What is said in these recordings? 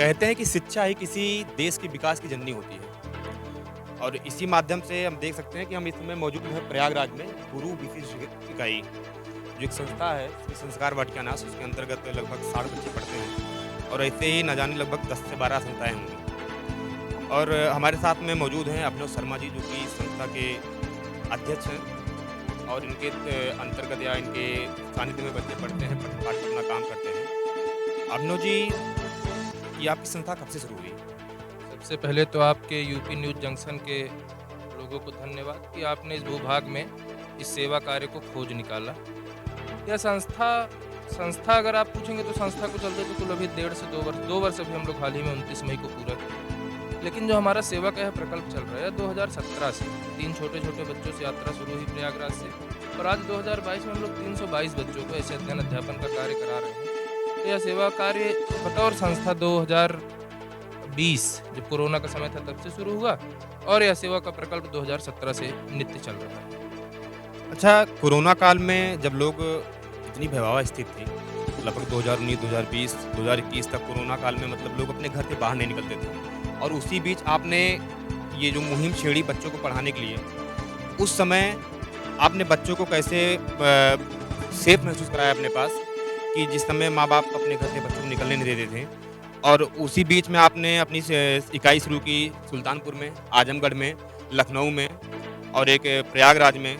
कहते हैं कि शिक्षा ही किसी देश के विकास की जननी होती है और इसी माध्यम से हम देख सकते हैं कि हम इस समय मौजूद हैं प्रयागराज में गुरु विशेष इकाई जो एक संस्था है श्री संस्कार वाटिका नाश उसके अंतर्गत लगभग 60 बच्चे पढ़ते हैं और ऐसे ही न जाने लगभग 10 से 12 संस्थाएं होंगी और हमारे साथ में मौजूद हैं अभिनव शर्मा जी जो कि संस्था के अध्यक्ष हैं और इनके अंतर्गत या इनके सानिध्य में बच्चे पढ़ते हैं पढ़ पाठ अपना काम करते हैं। अभिनव जी, ये आपकी संस्था कब से शुरू हुई? सबसे पहले तो आपके यूपी न्यूज़ जंक्शन के लोगों को धन्यवाद कि आपने इस भूभाग में इस सेवा कार्य को खोज निकाला। यह संस्था अगर आप पूछेंगे तो संस्था को चलते तो कुल अभी 1.5 से 2 वर्ष अभी हम लोग हाल ही में 29 मई को पूरा किए। लेकिन जो हमारा सेवा का यह प्रकल्प चल रहा है 2017 से 3 छोटे-छोटे बच्चों से यात्रा शुरू हुई प्रयागराज से और आज 2022 में हम लोग 322 बच्चों को ऐसे अध्ययन अध्यापन का कार्य करा रहे हैं। तो यह सेवा कार्य बतौर संस्था 2020 जब कोरोना का समय था तब से शुरू हुआ और यह सेवा का प्रकल्प 2017 से नित्य चल रहा है। अच्छा, कोरोना काल में जब लोग इतनी भयावह स्थिति थी, लगभग 2019, 2020, 2021 तक कोरोना काल में मतलब लोग अपने घर से बाहर नहीं निकलते थे और उसी बीच आपने ये जो मुहिम छेड़ी बच्चों को पढ़ाने के लिए, उस समय आपने बच्चों को कैसे सेफ महसूस कराया अपने पास कि जिस समय माँ-बाप अपने घर से बच्चों को निकलने नहीं देते थे और उसी बीच में आपने अपनी इकाई शुरू की सुल्तानपुर में, आजमगढ़ में, लखनऊ में और एक प्रयागराज में,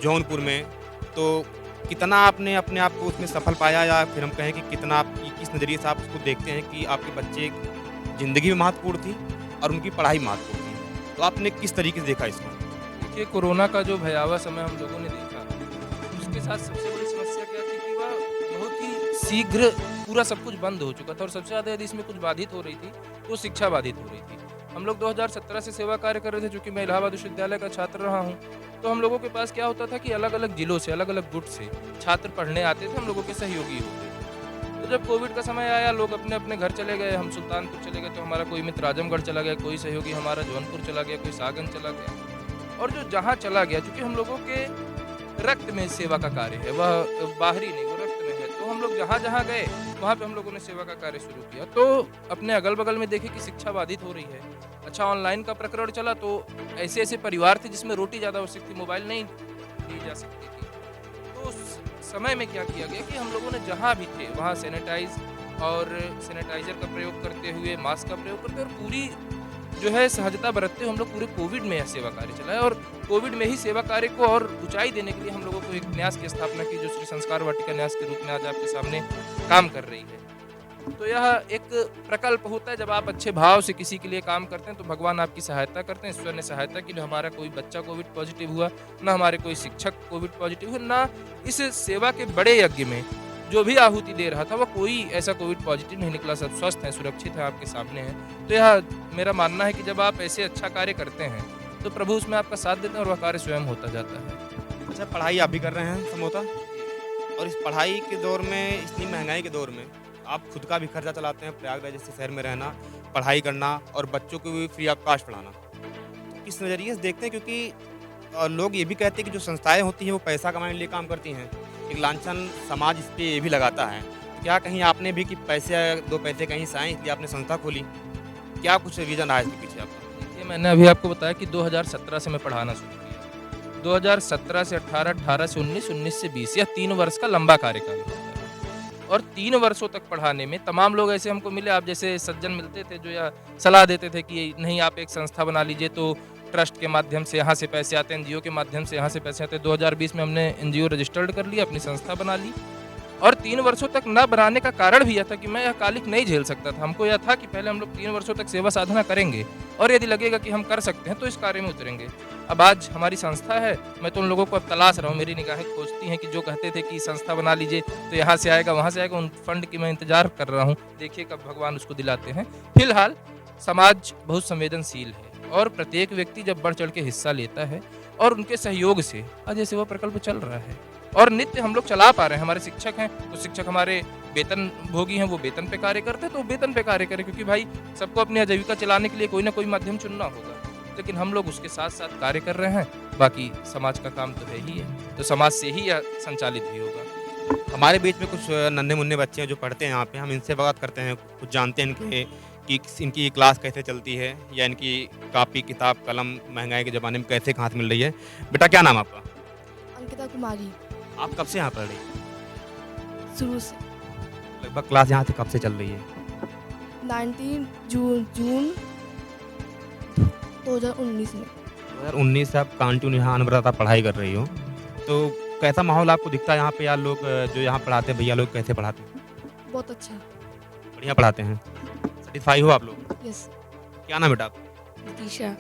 जौनपुर में। तो कितना आपने अपने आप को उसमें सफल पाया या फिर हम कहें कि कितना आप किस नज़रिए से आप उसको देखते हैं कि आपके बच्चे ज़िंदगी में महत्वपूर्ण थी और उनकी पढ़ाई महत्वपूर्ण थी? तो आपने किस तरीके से देखा इसको? देखिए, कोरोना का जो भयावह समय हम लोगों ने देखा, उसके साथ सबसे बड़ी समस्या क्या थी कि वह बहुत ही शीघ्र पूरा सब कुछ बंद हो चुका था और सबसे ज़्यादा यदि इसमें कुछ बाधित हो रही थी, तो शिक्षा बाधित हो रही थी। हम लोग 2017 से सेवा कार्य कर रहे थे, चूँकि मैं इलाहाबाद विश्वविद्यालय का छात्र रहा हूँ, तो हम लोगों के पास क्या होता था कि अलग-अलग जिलों से, अलग-अलग गुट से छात्र पढ़ने आते थे, हम लोगों के सहयोगी होते थे। तो जब कोविड का समय आया, लोग अपने-अपने घर चले गए, हम सुल्तानपुर चले गए, तो हमारा कोई मित्र आजमगढ़ चला गया, कोई सहयोगी हमारा जौनपुर चला गया, कोई सागन चला गया। और जो जहाँ चला गया, चूँकि हम लोगों के रक्त में सेवा का कार्य है, वह बाहरी नहीं, वो रक्त में है, तो हम लोग जहाँ-जहाँ गए, वहाँ पे हम लोगों ने सेवा का कार्य शुरू किया। तो अपने अगल-बगल में देखे कि शिक्षा बाधित हो रही है। अच्छा, ऑनलाइन का प्रकरण चला तो ऐसे-ऐसे परिवार थे जिसमें रोटी ज़्यादा आवश्यक थी, मोबाइल नहीं ली जा सकती थी। तो उस समय में क्या किया गया कि हम लोगों ने जहाँ भी थे, वहाँ सैनिटाइज़र का प्रयोग करते हुए, मास्क का प्रयोग करते और पूरी जो है सहजता बरतते हुए हम लोग पूरे कोविड में यह सेवा कार्य चलाया और कोविड में ही सेवा कार्य को और ऊंचाई देने के लिए हम लोगों को एक न्यास की स्थापना की जो श्री संस्कार वाटिका न्यास के रूप में आज आपके सामने काम कर रही है। तो यह एक प्रकल्प होता है, जब आप अच्छे भाव से किसी के लिए काम करते हैं तो भगवान आपकी सहायता करते हैं। ईश्वर ने सहायता की, न हमारा कोई बच्चा कोविड पॉजिटिव हुआ, न हमारे कोई शिक्षक कोविड पॉजिटिव हुआ, न इस सेवा के बड़े यज्ञ में जो भी आहुति दे रहा था वह कोई ऐसा कोविड पॉजिटिव नहीं निकला। सब स्वस्थ हैं, सुरक्षित हैं, आपके सामने हैं। तो यह मेरा मानना है कि जब आप ऐसे अच्छा कार्य करते हैं तो प्रभु उसमें आपका साथ देते हैं और वह कार्य स्वयं होता जाता है। अच्छा, पढ़ाई आप भी कर रहे हैं संभवतः और इस पढ़ाई के दौर में, इतनी महँगाई के दौर में आप खुद का भी खर्चा चलाते हैं, प्रयागराज जैसे शहर में रहना, पढ़ाई करना और बच्चों को भी फ्री ऑफ कॉस्ट पढ़ाना। तो किस नज़रिए से देखते हैं, क्योंकि लोग ये भी कहते हैं कि जो संस्थाएँ होती हैं वो पैसा कमाने के लिए काम करती हैं, एक लांछन समाज इस पे ये भी लगाता है। तो क्या कहीं आपने भी कि पैसे 2 पैसे कहीं से आएँ इसलिए आपने संस्था खोली? क्या कुछ रीज़न रहा है इसके पीछे आपका? देखिए, मैंने अभी आपको बताया कि 2017 से मैं पढ़ाना शुरू किया। 2017 से 18, 18 से 19, 19 से 20, यह 3 वर्ष का लंबा कार्यकाल होता है। और 3 वर्षों तक पढ़ाने में तमाम लोग ऐसे हमको मिले, आप जैसे सज्जन मिलते थे जो यह सलाह देते थे कि नहीं, आप एक संस्था बना लीजिए तो ट्रस्ट के माध्यम से यहाँ से पैसे आते हैं, एनजीओ के माध्यम से यहाँ से पैसे आते हैं। 2020 में हमने एनजीओ रजिस्टर्ड कर लिया, अपनी संस्था बना ली और 3 वर्षों तक न बनाने का कारण भी यह था कि मैं यह कालिक नहीं झेल सकता था। हमको यह था कि पहले हम लोग 3 वर्षों तक सेवा साधना करेंगे और यदि लगेगा कि हम कर सकते हैं तो इस कार्य में उतरेंगे। अब आज हमारी संस्था है, मैं तो उन लोगों को अब तलाश रहा हूँ, मेरी निगाहें खोजती हैं कि जो कहते थे कि संस्था बना लीजिए तो यहाँ से आएगा, वहाँ से आएगा, उन फंड की मैं इंतजार कर रहा हूँ। देखिए कब भगवान उसको दिलाते हैं। फिलहाल समाज बहुत संवेदनशील है और प्रत्येक व्यक्ति जब बढ़ चढ़ के हिस्सा लेता है और उनके सहयोग से आज ये सेवा प्रकल्प चल रहा है और नित्य हम लोग चला पा रहे हैं। हमारे शिक्षक हैं तो शिक्षक हमारे वेतन भोगी हैं, वो वेतन पे कार्य करते हैं तो वेतन पे कार्य करें, क्योंकि भाई सबको अपनी आजीविका चलाने के लिए कोई ना कोई माध्यम चुनना होगा। लेकिन हम लोग उसके साथ साथ कार्य कर रहे हैं। बाकी समाज का काम तो है ही है, तो समाज से ही यह संचालित भी होगा। हमारे बीच में कुछ नन्हे-मुन्ने बच्चे हैं जो पढ़ते हैं यहाँ पे, हम इनसे बात करते हैं, कुछ जानते हैं इनके कि इनकी क्लास कैसे चलती है या इनकी कॉपी, किताब, कलम महँगाई के ज़माने में कैसे कहाँ से मिल रही है। बेटा क्या नाम है आपका? अंकिता कुमारी। आप कब से यहाँ पढ़ रही हैं? शुरू से लगभग क्लास यहाँ से कब से चल रही है? 19 जून 2019 में। 2019 से आप कंटिन्यू यहाँ अनवरत आप पढ़ाई कर रही हो। तो कैसा माहौल आपको दिखता है यहाँ पे यार लोग जो यहाँ पढ़ाते हैं भैया लोग कैसे पढ़ाते हैं? बहुत अच्छा। बढ़िया पढ़ाते हैं। सैटिस्फाई हो आप लोग? यस। क्या नाम है बेटा आपका? नितीशा।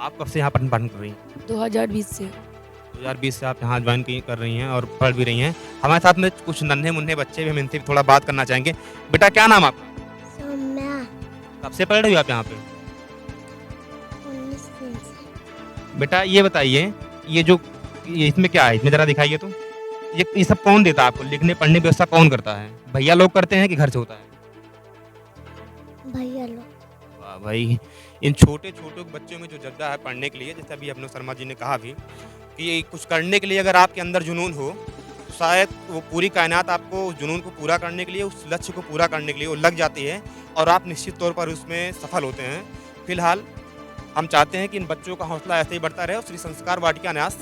आप कब से यहाँ पढ़ाई कर रही हैं? 2020 से। 2020 से आप यहाँ ज्वाइन कर रही हैं और पढ़ भी रही हैं। हमारे साथ में कुछ नन्हे-मुन्ने बच्चे भी हम इनसे भी थोड़ा बात करना चाहेंगे। बेटा क्या नाम है आपका? सौम्या। कब से पढ़ रही हो आप यहाँ पे? 19 दिन से। बेटा ये बताइए ये इसमें क्या है? इसमें ज़रा दिखाइए तो। ये सब कौन देता है आपको? लिखने पढ़ने की व्यवस्था कौन करता है? भैया लोग करते हैं कि घर से होता है? भैया लोग। वाह भाई! इन छोटे-छोटे बच्चों में जो जज़्बा है पढ़ने के लिए, जैसे अभी अभिनव शर्मा जी ने कहा भी कि कुछ करने के लिए अगर आपके अंदर जुनून हो, तो शायद वो पूरी कायनात आपको उस जुनून को पूरा करने के लिए, उस लक्ष्य को पूरा करने के लिए वो लग जाती है और आप निश्चित तौर पर उसमें सफल होते हैं। फिलहाल हम चाहते हैं कि इन बच्चों का हौसला ऐसे ही बढ़ता रहे और श्री संस्कार वाटिका न्यास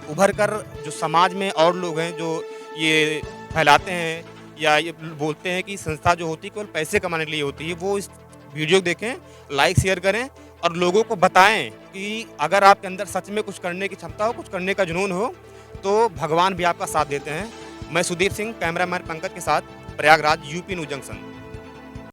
उभर कर जो समाज में और लोग हैं जो ये फैलाते हैं या ये बोलते हैं कि संस्था जो होती है केवल पैसे कमाने के लिए होती है, वो इस वीडियो देखें, लाइक शेयर करें और लोगों को बताएं कि अगर आपके अंदर सच में कुछ करने की क्षमता हो, कुछ करने का जुनून हो, तो भगवान भी आपका साथ देते हैं। मैं सुदीप सिंह, कैमरामैन पंकज के साथ, प्रयागराज, यूपी न्यू जंक्शन।